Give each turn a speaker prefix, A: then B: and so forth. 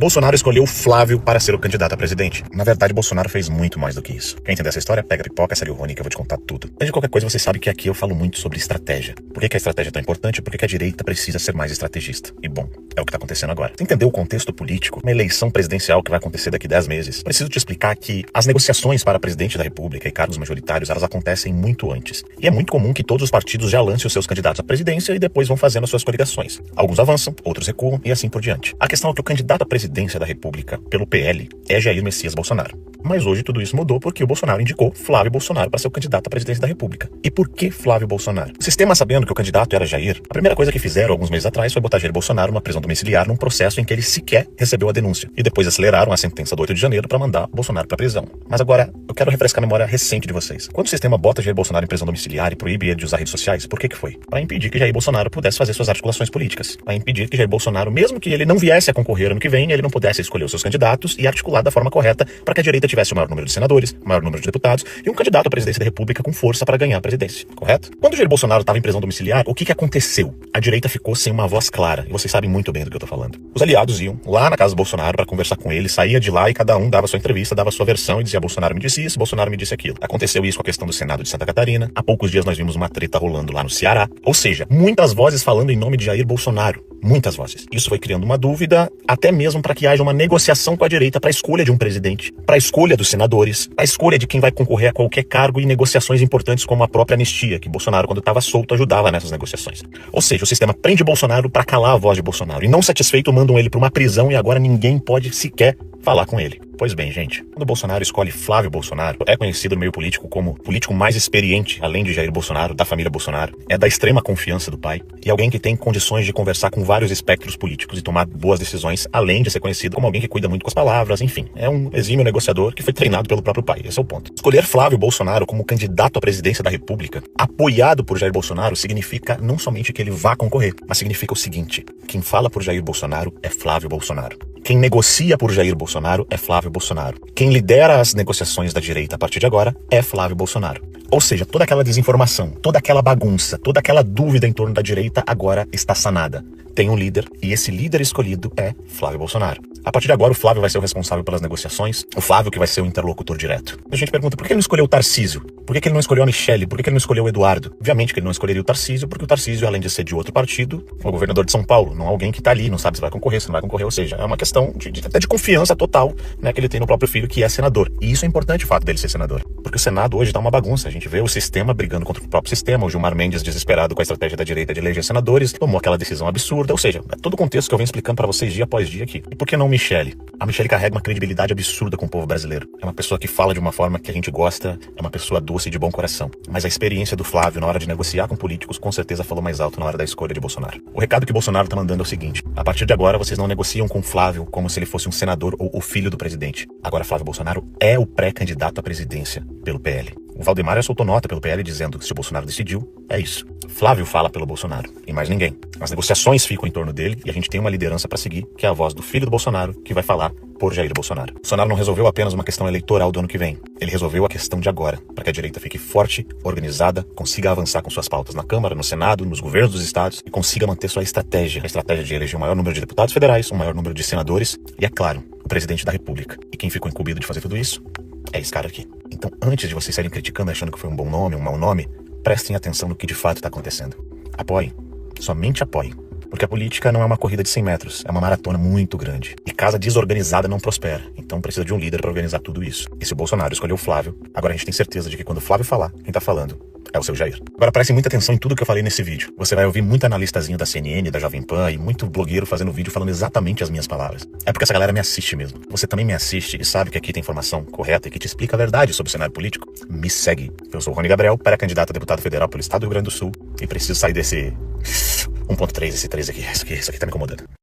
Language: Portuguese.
A: Bolsonaro escolheu Flávio para ser o candidato a presidente. Na verdade, Bolsonaro fez muito mais do que isso. Quer entender essa história? Pega a pipoca, segue o Rony, que eu vou te contar tudo. Antes de qualquer coisa, você sabe que aqui eu falo muito sobre estratégia. Por que a estratégia é tão importante? Porque a direita precisa ser mais estrategista. E bom, é o que tá acontecendo agora. Você entendeu o contexto político? Uma eleição presidencial que vai acontecer daqui 10 meses. Preciso te explicar que as negociações para presidente da República e cargos majoritários, elas acontecem muito antes. E é muito comum que todos os partidos já lancem os seus candidatos à presidência e depois vão fazendo as suas coligações. Alguns avançam, outros recuam e assim por diante. A questão é que o candidato à presidência da República pelo PL é Jair Messias Bolsonaro. Mas hoje tudo isso mudou porque o Bolsonaro indicou Flávio Bolsonaro para ser o candidato à presidência da República. E por que Flávio Bolsonaro? O sistema, sabendo que o candidato era Jair, a primeira coisa que fizeram alguns meses atrás foi botar Jair Bolsonaro numa prisão domiciliar num processo em que ele sequer recebeu a denúncia. E depois aceleraram a sentença do 8 de janeiro para mandar Bolsonaro para prisão. Mas agora, eu quero refrescar a memória recente de vocês. Quando o sistema bota Jair Bolsonaro em prisão domiciliar e proíbe ele de usar redes sociais, por que foi? Para impedir que Jair Bolsonaro pudesse fazer suas articulações políticas. Para impedir que Jair Bolsonaro, mesmo que ele não viesse a concorrer ano que vem, ele não pudesse escolher os seus candidatos e articular da forma correta para que a direita tivesse o maior número de senadores, o maior número de deputados e um candidato à presidência da República com força para ganhar a presidência, correto? Quando Jair Bolsonaro estava em prisão domiciliar, o que aconteceu? A direita ficou sem uma voz clara, e vocês sabem muito bem do que eu tô falando. Os aliados iam lá na casa do Bolsonaro para conversar com ele, saía de lá e cada um dava sua entrevista, dava sua versão e dizia: Bolsonaro me disse isso, Bolsonaro me disse aquilo. Aconteceu isso com a questão do Senado de Santa Catarina, há poucos dias nós vimos uma treta rolando lá no Ceará, ou seja, muitas vozes falando em nome de Jair Bolsonaro. Muitas vozes. Isso foi criando uma dúvida, até mesmo para que haja uma negociação com a direita para a escolha de um presidente, para a escolha dos senadores, a escolha de quem vai concorrer a qualquer cargo e negociações importantes como a própria anistia, que Bolsonaro, quando estava solto, ajudava nessas negociações. Ou seja, o sistema prende Bolsonaro para calar a voz de Bolsonaro. E não satisfeito, mandam ele para uma prisão e agora ninguém pode sequer falar com ele. Pois bem, gente, quando Bolsonaro escolhe Flávio Bolsonaro, é conhecido no meio político como o político mais experiente, além de Jair Bolsonaro, da família Bolsonaro, é da extrema confiança do pai, e alguém que tem condições de conversar com vários espectros políticos e tomar boas decisões, além de ser conhecido como alguém que cuida muito com as palavras, enfim, é um exímio negociador que foi treinado pelo próprio pai, esse é o ponto. Escolher Flávio Bolsonaro como candidato à presidência da República, apoiado por Jair Bolsonaro, significa não somente que ele vá concorrer, mas significa o seguinte: quem fala por Jair Bolsonaro é Flávio Bolsonaro. Quem negocia por Jair Bolsonaro é Flávio Bolsonaro. Quem lidera as negociações da direita a partir de agora é Flávio Bolsonaro. Ou seja, toda aquela desinformação, toda aquela bagunça, toda aquela dúvida em torno da direita agora está sanada. Tem um líder, e esse líder escolhido é Flávio Bolsonaro. A partir de agora, o Flávio vai ser o responsável pelas negociações, o Flávio que vai ser o interlocutor direto. A gente pergunta, por que ele não escolheu o Tarcísio? Por que ele não escolheu a Michele? Por que ele não escolheu o Eduardo? Obviamente que ele não escolheria o Tarcísio, porque o Tarcísio, além de ser de outro partido, é o governador de São Paulo, não alguém que tá ali, não sabe se vai concorrer, se não vai concorrer, ou seja, é uma questão até de confiança total, né, que ele tem no próprio filho, que é senador. E isso é importante, o fato dele ser senador. Porque o Senado hoje tá uma bagunça, a gente vê o sistema brigando contra o próprio sistema, o Gilmar Mendes desesperado com a estratégia da direita de eleger senadores, tomou aquela decisão absurda, ou seja, é todo o contexto que eu venho explicando pra vocês dia após dia aqui. E por que não Michele? A Michele carrega uma credibilidade absurda com o povo brasileiro. É uma pessoa que fala de uma forma que a gente gosta, é uma pessoa doce e de bom coração. Mas a experiência do Flávio na hora de negociar com políticos com certeza falou mais alto na hora da escolha de Bolsonaro. O recado que Bolsonaro tá mandando é o seguinte: a partir de agora vocês não negociam com Flávio como se ele fosse um senador ou o filho do presidente. Agora Flávio Bolsonaro é o pré-candidato à presidência pelo PL. O Valdemar já soltou nota pelo PL dizendo que se o Bolsonaro decidiu, é isso. Flávio fala pelo Bolsonaro, e mais ninguém. As negociações ficam em torno dele e a gente tem uma liderança para seguir, que é a voz do filho do Bolsonaro, que vai falar por Jair Bolsonaro. Bolsonaro não resolveu apenas uma questão eleitoral do ano que vem. Ele resolveu a questão de agora, para que a direita fique forte, organizada, consiga avançar com suas pautas na Câmara, no Senado, nos governos dos estados e consiga manter sua estratégia. A estratégia de eleger o maior número de deputados federais, o maior número de senadores e, é claro, o presidente da República. E quem ficou incumbido de fazer tudo isso é esse cara aqui. Então, antes de vocês saírem criticando, achando que foi um bom nome, um mau nome, prestem atenção no que de fato está acontecendo. Apoiem. Somente apoiem. Porque a política não é uma corrida de 100 metros, é uma maratona muito grande. E casa desorganizada não prospera. Então precisa de um líder para organizar tudo isso. E se o Bolsonaro escolheu o Flávio, agora a gente tem certeza de que quando o Flávio falar, quem tá falando é o seu Jair. Agora prestem muita atenção em tudo que eu falei nesse vídeo. Você vai ouvir muito analistazinho da CNN, da Jovem Pan e muito blogueiro fazendo vídeo falando exatamente as minhas palavras. É porque essa galera me assiste mesmo. Você também me assiste e sabe que aqui tem informação correta e que te explica a verdade sobre o cenário político. Me segue. Eu sou o Rony Gabriel, pré-candidato a deputado federal pelo estado do Rio Grande do Sul e preciso sair desse 1.3, esse 3 aqui. Isso aqui tá me incomodando.